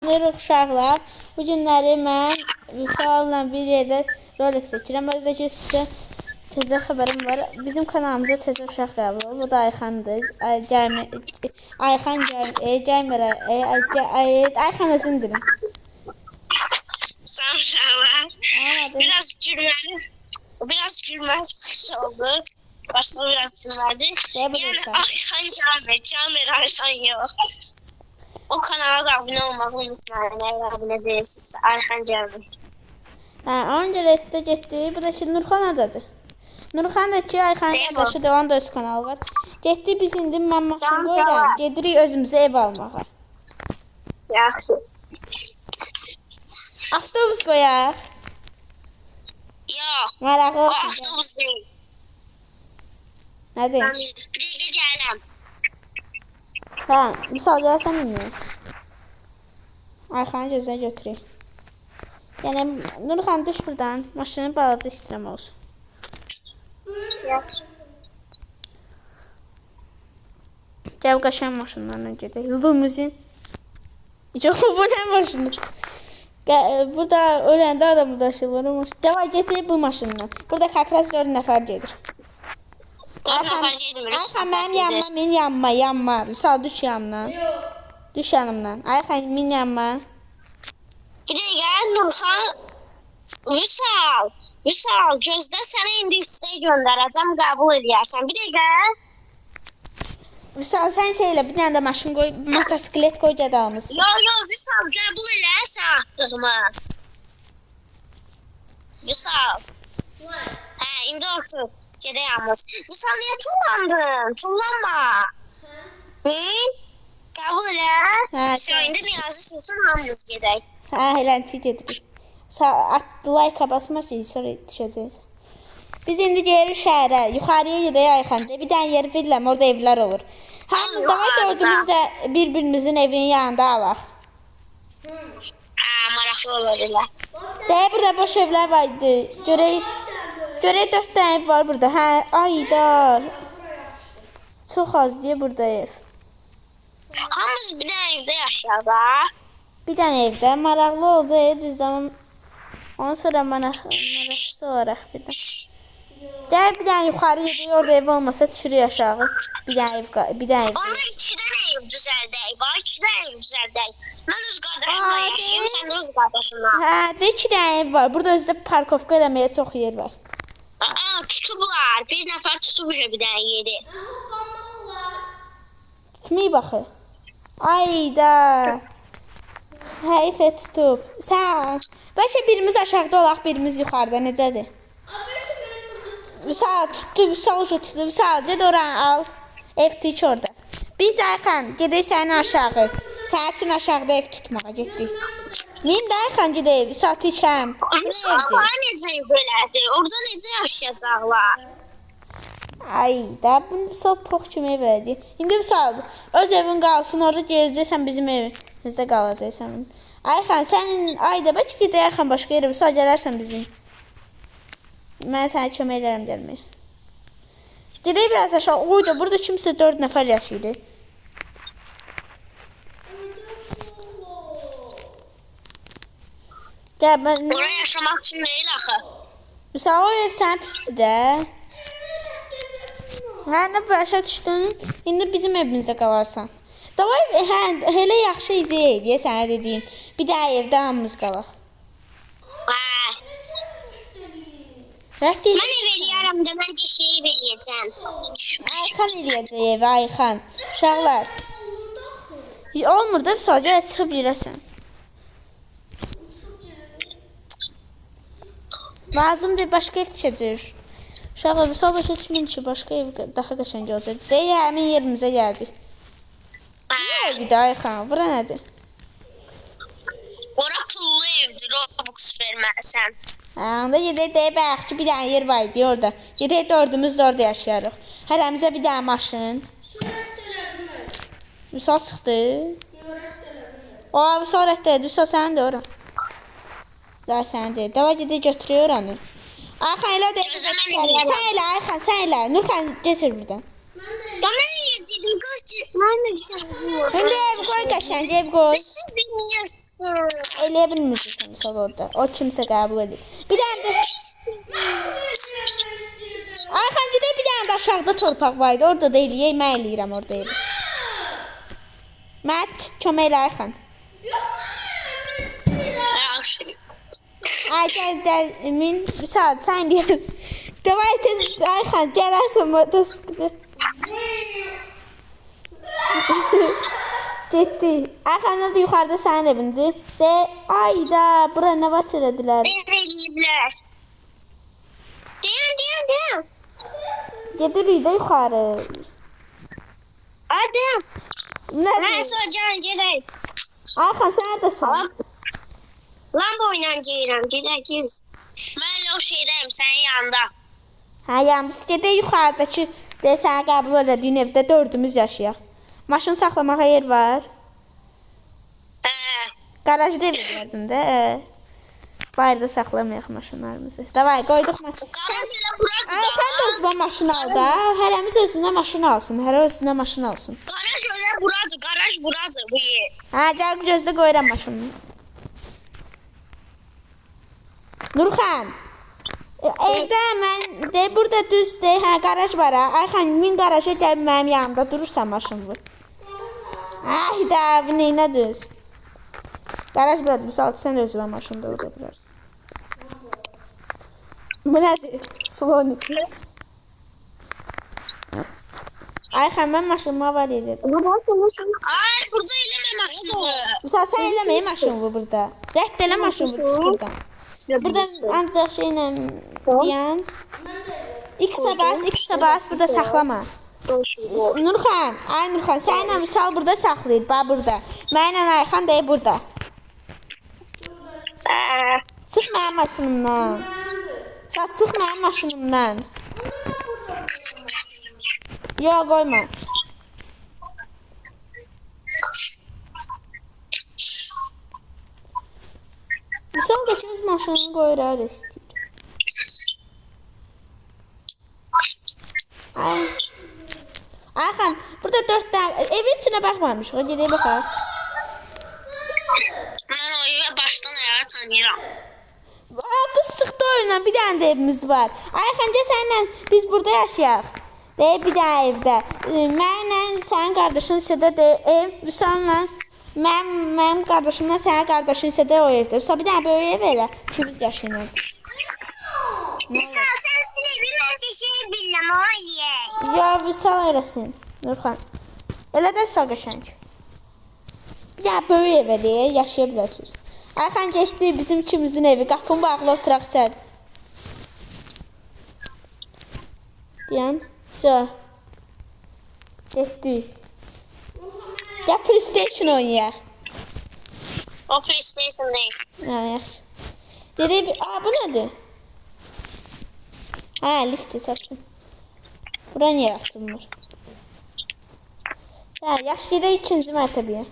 Salamlayırıq uşaqlar. Bu günləri mən Vüsal'la bir yerdə rolik çəkirəm. Özdəki sizə təzə xəbərim var. Bizim kanalımıza təzə uşaq qəbul olub. Bu da Ayxandır. Ayxan gəlmir. Ayxan özündür. Sağ uşaqlar. Biraz gülməz oldu. Başta biraz gülmədi. Yəni Ayxan gəlmir, Ayxan yox. O kanala da abunə olmağı unutmayın. Əgər abunə deyilsiniz, Ayxan gəlmir. Onca restə getdi. Bu da ki Nurxan adadır. Nurxan da ki Ayxanın qardaşıdır. Onun da öz kanalı var. Getdi biz indi mən maşın qoyuram. Gedirik özümüzə ev almağa. Yaxşı. Avtobus qoyaq. Yox. Maraqlı O olsun. avtobus deyil. Nədir? Bir dəqiqə gələm. Misal gəlsən bilmiyoruz. Ayxanı gözdən götürək. Yəni Nurxan düş buradan. Maşının balaca istəyirəm olsun. Yaxşı. Gəl qaşan maşınlarla gedək. Limuzin. Çox bu nə maşını? Burada öləndə adamı daşıyırlar. Davay getək bu maşınla. Burada kakras 4 nəfər gedir. Ayxan mənim yanıma, min yanma. Misal düş yanımdan. Düş yanımdan. Ayxan min yanma. Bir dəqiqə Nurxan. Vüsal, gözdə sənə indi istək göndərəcəm, qəbul edərsən. Bir dəqiqə. Vüsal, sən şeylə bir dənə də maşın qoy, motosiklet qoy gedalımız. Yox, Vüsal, qəbul edərsən atdığımı. Vüsal. İndi otur, gedək yalnız. Vüsal, niyə tullandın? Tullanma. Qəbul edər. İndi nə yazırsın, hamımız gedək. Elənti gedirik. Like basma ki, sonra düşəcəyiz. Biz indi gelirik şəhərə, yuxarıya gedək Ayxan. Bir dənə yer verirəm, orada evlər olur. Hamımız da var, dördümüz də bir-birimizin evinin yanında alaq. Maraqlı olur elə. Burada boş evlər var idi. Görək 4 dənə ev var burada. Ayda. Çox az deyə burada ev. Hamımız bir dənə evdə yaşayaq da. Bir dənə evdə maraqlı olacaq, düzdür. Ondan sonra maraqlısı olaraq bir də. Gəl bir dənə yuxarı gedək, orada ev olmasa düşürük aşağı. Bir dənə ev. Onda 2 dənə ev düzəldək. Bax 2 dənə ev düzəldək. Mən öz qardaşımla yaşayım, sən öz qardaşınla. 2 dənə ev var. Burada özdə parkovka eləməyə çox yer var. Tutublar. Bir nəfər tutub bir dənə yeri. Tutmayı baxı. Ayda. Heyf tutub. Sən. Bəlkə birimiz aşağıda olaq, birimiz yuxarıda. Necədir? Vüsal tutdu, Vüsal tutdu. Vüsal ged oranı al. Ev tik orada. Biz Ayxan gedək sənin aşağı. Sənin üçün aşağıda ev tutmağa getdik. Min də Ayxan gedək. Vüsal tikəm. Vüsal necə ev belədir? Orada necə yaşayacaqlar? Ayda bunu Vüsal pox kimi ev elədi. İndi Vüsal öz evin qalsın, orada gələcəksən bizim evimizdə qalacaqsan. Ayxan sənin ayda bəlkə gedək Ayxan başqa yerə Vüsal gələrsən bizim. Mən sənə kömək edərəm gəlməyə. Gedək biraz aşağı. Oyda burada kimsə 4 nəfər yaşayır. Gəl mən. Oraya yaşamaq üçün deyil axı. Vüsal o ev sənin pisdir də. Nə başa düşdün? İndi bizim evimizdə qalarsan. Davay, elə yaxşı ideya deyə sənə dediyin. Bir daha evdə hamımız qalaq. Mən ev eləyərəm də, mən şey ev eləyəcəm. Ayxan eləyəcək evi, Ayxan. Uşaqlar. Olmur da, sadəcə çıxıb girəsən. Lazımdır, başqa ev tikəcək. Uşaqlar, Vüsal başa düşməyin ki, başqa ev daha qəşəng olacaq. Deyə, həmin yerimizə gəldik. Nə evi də Ayxan? Bura nədir? Ora pullu evdir, Robux verməlisən. Onda gedək deyək bayaq ki, bir dənə yer var idi orada. Gedək dördümüz də orada yaşayarıq. Hərəmizə bir dənə maşın. Vüsal çıxdı. Vüsal rəddədir. Vüsal sənin də ora. Daha sənin deyil. Dava gedək götürüyor oranı. Ayxan elə deyək. Sən elə Ayxan, sən elə. Nurxan, geçir buradan. Mən eləyəcək İndi ev qoy qəşəng, ev qoy. Siz bilmiyorsun. Eləyə bilmirsən misal orada. O kimsə qəbul edir. Bir dənə də Ayxancıda bir dənə də aşağıda torpaq var idi. Orada da eləyək, mən eləyirəm orada evi. Mən kömək elə Ayxan. Ay gəl, misal sən deyirsən. Davay tez Ayxan gələrsən motosiklet. Getdi. Ayxan orada yuxarıda sənin evindir. Və ayda bura nə vaxt elədilər? Beni eləyiblər. Dayan. Gedirik də yuxarı. Hadi. Ben Nədir? soracağım gerek. Ayxan sən nərdəsən? Lamba oynayacağım gerek. Ben o şeydeyim senin yanında. Hə, yəni biz gedək yuxarıdakı səni qəbul elədiyin evdə dördümüz yaşayaq. Maşın saxlamağa yer var. Garajda ev edərdin də. Bayırda saxlamayaq maşınlarımızı. Davay, qoyduq maşın. Garajıyla burası Ay, da. sən də özünə maşın al da. Hərəmiz özünə maşın alsın. Hərə özünə maşın alsın. Garaj öyle burası. Garaj burası bu yer. Hə, gəl gözdə qoyuram maşını. Nurxan. Evdə mən de burada düzdür. Hə, qaraj var ha. Ayxan, min qaraja gəl mənim yanımda durursan maşın vur. Ay da, bu neynə düz? Qaraj buradır. Misal sən də özünə maşında orada biraz. Bu nədir? Slonik. Ayxan, mən maşınıma var elədim. Ay burada eleme maşını. Misal sən eləməyi maşın vur burada. Rədd elə maşın vur, çıx buradan. Burada ancaq şeylə deyən X-a bas, burada saxlama. Nurxan, sənlə misal burada saxlayır, bax burada. Mənlə Ayxan deyir burada. Çıx mənim maşınımdan. Çıx mənim maşınımdan. Yox, qoyma. Misal geçiniz maşını qoyurar istəyir. Ayxan, burada 4 dənə evin içinə baxmamışıq. Gedək baxaq. Ben oyuna baştan ayağa tanıyıram. Qız çıxdı oyuna, bir dənə də evimiz var. Ayxan, gəl səninlə biz burada yaşayaq. Bir dənə evdə. Mənlə sənin qardaşın isə də ev, Vüsal'la mənim qardaşımla sənin qardaşın isə də o evdə. Vüsal, bir dənə böyük ev elə, ikimiz yaşayın. Sen silebin önce şey bilmem o ye. Ya Vüsal eləsin, Nurxan. Elə də Vüsal qəşəng. Bir dənə böyük ev eləyə, yaşaya bilərsiniz. Ayxan getdi bizim ikimizin evi, qapını bağlı oturaq içəri. Deyən, getdi. Gəl PlayStation oynayaq. O PlayStation değil. Hə, yaxşı. Dedik, bu nədir? Hə, liftdir, saçma. Bura niyə açılmır? Hə, yaxşı, gedək ikinci mərtəbəyə.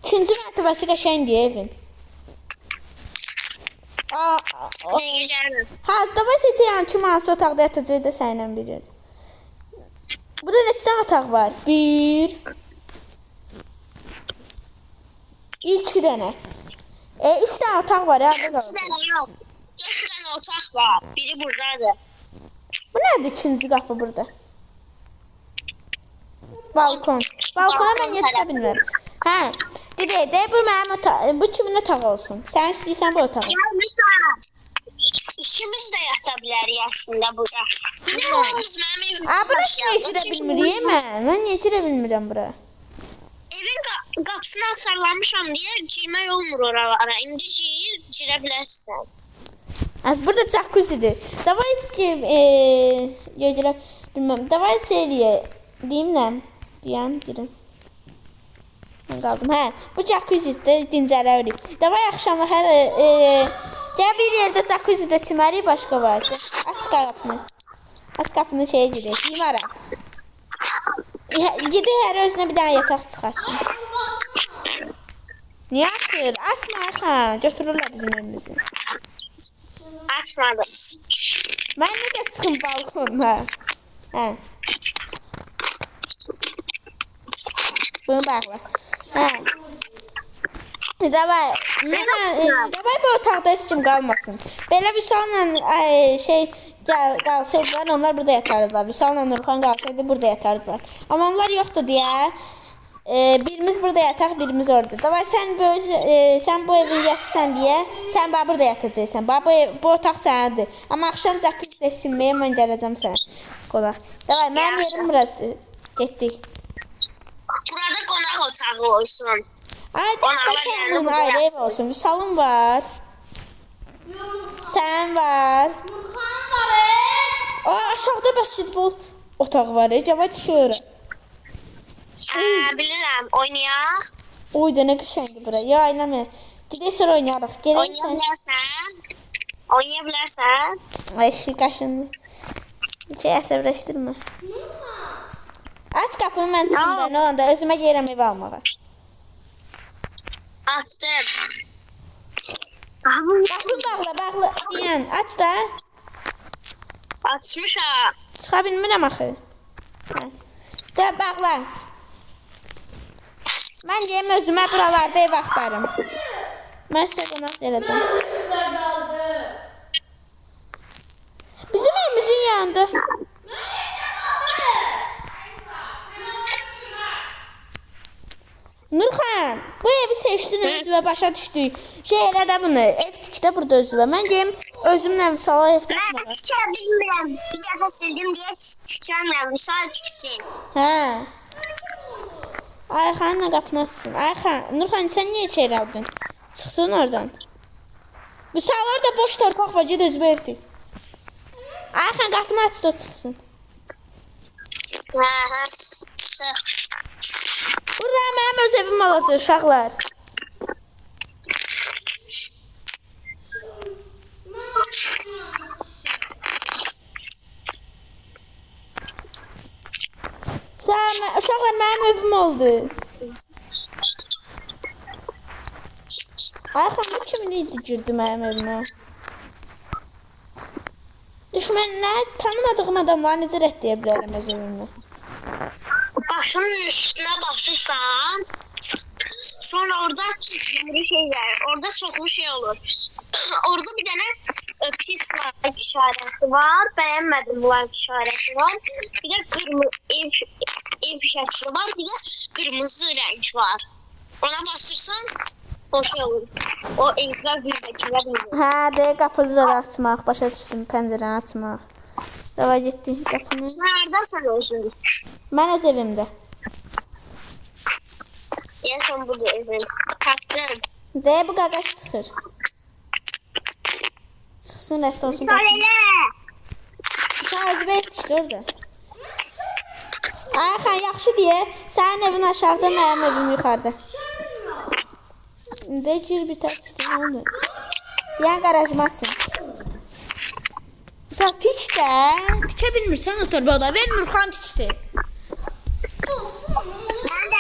İkinci mərtəbəsi qəşəngdir evin. Ne geçerim? Hə, davay seçəyən kim hansı otaqda yatacaq da sənlə biridir. Burada neçə dənə otaq var? 1 2 dənə. 3 dənə otaq var ya. 2 tane yok. 4 tane otak var. Biri buradadır. Bu nədir ikinci qapı burada? Balkon. Balkona mən yetişə bilmirəm. Hə, gedək də bu mənim otaq, bu kimin otağı olsun? Sən istəyirsən bu otağı. Yazmışlar. İkimiz de yatabilir aslında burada. Ne olmuş benim evim? Bura niyə girə bilmirik mən? Mən niyə girə bilmirəm bura? Evin qapısına sarlamışam diye girmək olmur oralara. İndi girebilirsin. Burada jacuzzidir. Davay ki, girəm bilməm. Davay seriyə deyim nə? Deyən girim. Mən qaldım. Hə, bu jacuzzidə dincələrik. Davay axşamı hər gəl bir yerdə jacuzzidə çimərik, başqa var. Aç qapını. Aç qapını şeyə girək. Deyim ara. Gedək hər özünə bir dənə yataq çıxarsın. Niyə açır? Açma Ayxan. Götürürlər bizim evimizi. Açmadım. Mən necə çıxım balkonda? Hə. Bunu bağla. Hə. Davay bu otaqda heç kim qalmasın. Belə Vüsal'la qalsaydılar, onlar burada yatardılar. Vüsal'la Nurxan qalsaydı burada yatardılar. Amma onlar yoxdur deyə birimiz burada yataq, birimiz orada. Davay sən bu evin yasısan deyə sən burada yatacaqsan. Bu otaq sənindir. Amma axşam cəkkizdə sinməyə mən gələcəm sənə. Qonaq. Davay mənim yerim burası. Getdik. Burada qonaq otağı olsun. Ay, kendin ayrı ev olsun. Bir salon var. Sen var. Aa, aşağıda basketbol otağı var. Cavab düşüyor. Bilirəm, oynayaq. Oy da ne güzeldi bura. Ya inanmıyorum. Gidelim sonra oynayalım. Oynaya bilərsən. Ay şu kaşındı. Əsəbləşdirmə. Aç kapını mən çıxımda. Ne oldu? Özümə gəlirəm ev almağa. Açdım. Kapı bağla. Deyən, aç da. Açmışam. Çıxa bilmirəm axı. Gəl bağla. Mən deyəm özümə buralarda ev axtarım. Mən sizə qonaq verəcəm. Bizim evimizin yanında. Nurxan, bu evi seçdin özüvə başa düşdük. Elə də bunu, ev tikdə burada özüvə. Mən deyim, özümlə Vüsala ev Mən tikməyə. tikə bilmirəm. Bir dəfə sildim deyə tikəmirəm. Vüsal tiksin. Hə. Ayxanla qapını açsın. Ayxan, Nurxan sən niyə içeri aldın? Çıxsın oradan. Vüsal orada boş torpaq var, ged özüvə ev tik. Ayxan qapını aç da çıxsın. Hə. Çıx. Ura, mənim öz evim olacaq uşaqlar. Uşaqlar mənim evim oldu. Ayxan, bu kimliydi girdi mənim evimə? Düşmənlər tanımadığım adamları necə rəddiyə bilərəm öz evimə? Başının üstüne basırsan, sonra orada bir şey var. Orada çoxlu şey olur. Orada bir tane pis like işarəsi var. Bəyənmədim like işarəsi var. Bir de ev şəkli var. Bir de kırmızı renk var. Ona basırsan o şey olur. O evler birdekiler olur. Hə, deyə qapıları açmaq, başa düşdüm, pəncərəni açmaq. Dava getdik qapını. Neredesin özün? Mən öz evimdə. Yaşam burada evin. Taktım. Deyə bu qaqaş çıxır. Çıxsın, rədd olsun qapını. Söyle. Sən özü etdikdə orada. Ayxan, yaxşı deyə, sənin evin aşağıda, mənim evim yuxarıda. İndi gir bir tərəfdə, nə olur? Yəni qarajımı açın. Misal tik də, tikə bilmirsən o torbada, ver Nurxan tiksin. Ben de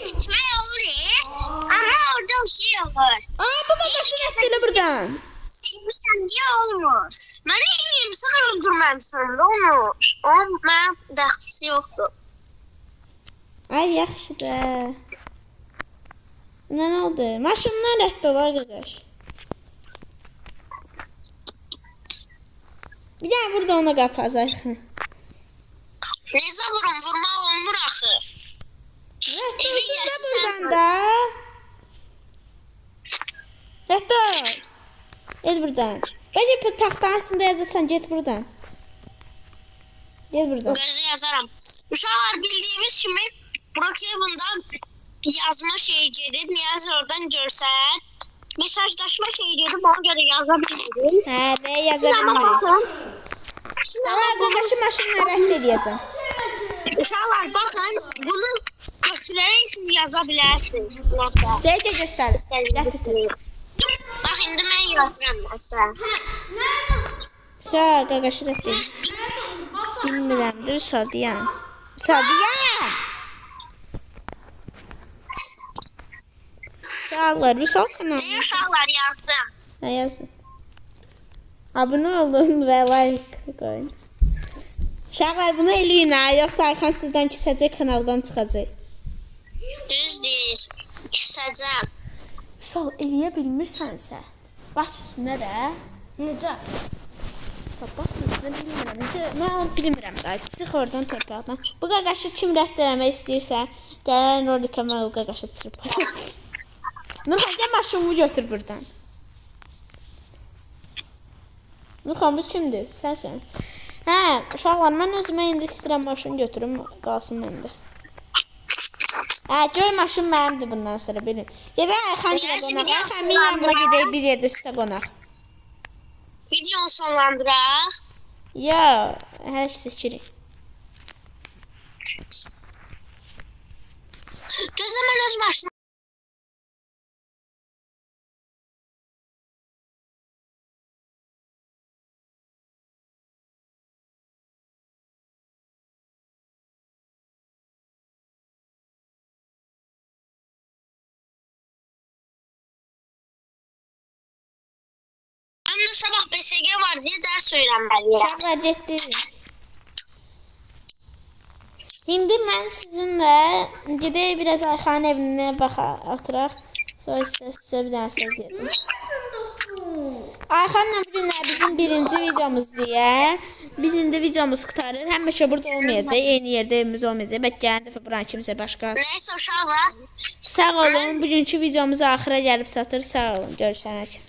gitme olur ya. Ama orada bir şey olur. Aa, bu qaqaşı rədd elə buradan. Silmişsem diye olmaz. Ben iyiyim, sana öldürmemsin de onu. Onun benim dersi yoktu. Ay, yaxşı da. Nə oldu? Maşından rədd olar qaqaş. Bir daha burada ona qapaz Ayxan. Neyse vurma olmur axı. Rədd olsun da buradan da. Rədd ol. Gel buradan. Bence taxtanın üstündə yazırsan, get buradan. Gel buradan. Gözü yazarım. Uşaqlar bildiğimiz kimi Brookhaven'dan yazma şeyi gedib, Niyaz oradan görsən. Mesajlaşma şeyi gedib, ona göre yazabilirim. Hə, deyə yaza bilmirik. Tamam, qaqaşı maşınla rədd edəcəm. Uşaqlar baxın, bunu kötülərə siz yazabilirsiniz. Deyə göstərir. Gətir. Bax, indi mən yazıram məsələn. Sağ, qaqaşı rədd edəcəm. Bilmirəm, dur, Sadiyan. Sadiyan! Sağlar, bu sağ kanalı. Deyə uşaqlar yazdım. Nə yazdın? Abunə olun və like qoyun. Uşaqlar, bunu eləyin ha, yoxsa Ayxan sizdən kisəcək, kanaldan çıxacaq. Düşəcəm. Sal eləyə bilmirsənsə. Bas üstünə də. Necə? Sal bas üstünə bilmirəm. Necə? Mən onu bilmirəm da. Çıx oradan torpaqdan. Bu qaqaşı kim rədd eləmək istəyirsə, gələn rolikə mən o qaqaşı çırparım. Nurxan gəl maşınımı götür buradan. Nurxan bu kimdir? Sənsən. Hə, uşaqlar mən özümə indi istəyirəm maşın götürüm, qalsın məndə. Hə, göy maşın mənimdir bundan sonra bilin. Gedək Ayxancıya qonaq. Ayxanın yanıma gedək bir yerdə sizə qonaq. Videonu sonlandıraq. Ya, hər şey seçirik. Gözlə mən öz maşınım. Anne sabah BSG var diye ders öyrənməliyəm. Uşaqlar getdik. İndi mən sizinlə gedək biraz Ayxanın evinə oturaq. Sonra sizə bir dənə söz deyəcəm. Ayxanla bugünlər bizim birinci videomuz deyə. Biz indi videomuz qutarır. Həmişə burada olmayacaq. Eyni yerdə evimiz olmayacaq. Bəlkə gələn dəfə buranı kimsə başqa. Neyse uşaqlar. Sağ olun. Bugünkü videomuz axıra gəlib çatır. Sağ olun. Görüşənək.